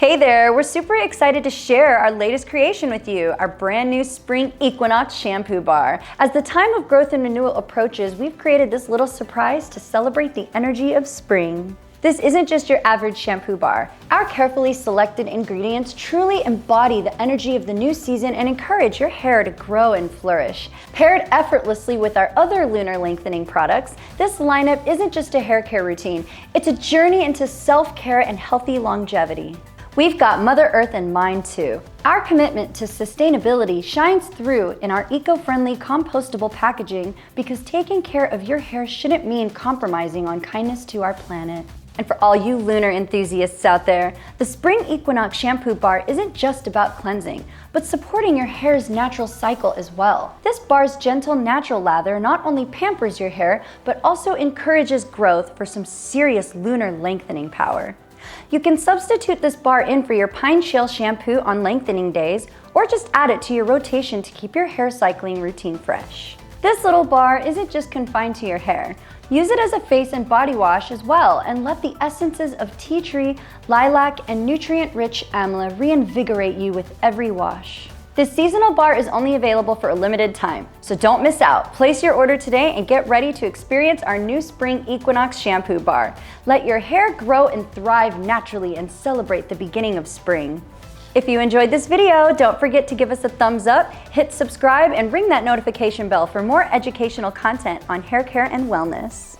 Hey there, we're super excited to share our latest creation with you, our brand new Spring Equinox Shampoo Bar. As the time of growth and renewal approaches, we've created this little surprise to celebrate the energy of spring. This isn't just your average shampoo bar. Our carefully selected ingredients truly embody the energy of the new season and encourage your hair to grow and flourish. Paired effortlessly with our other lunar lengthening products, this lineup isn't just a hair care routine, it's a journey into self-care and healthy longevity. We've got Mother Earth in mind too. Our commitment to sustainability shines through in our eco-friendly compostable packaging because taking care of your hair shouldn't mean compromising on kindness to our planet. And for all you lunar enthusiasts out there, the Spring Equinox Shampoo Bar isn't just about cleansing, but supporting your hair's natural cycle as well. This bar's gentle natural lather not only pampers your hair, but also encourages growth for some serious lunar lengthening power. You can substitute this bar in for your pine shell shampoo on lengthening days, or just add it to your rotation to keep your hair cycling routine fresh. This little bar isn't just confined to your hair. Use it as a face and body wash as well, and let the essences of tea tree, lilac, and nutrient-rich amla reinvigorate you with every wash. This seasonal bar is only available for a limited time, so don't miss out. Place your order today and get ready to experience our new Spring Equinox Shampoo Bar. Let your hair grow and thrive naturally and celebrate the beginning of spring. If you enjoyed this video, don't forget to give us a thumbs up, hit subscribe, and ring that notification bell for more educational content on hair care and wellness.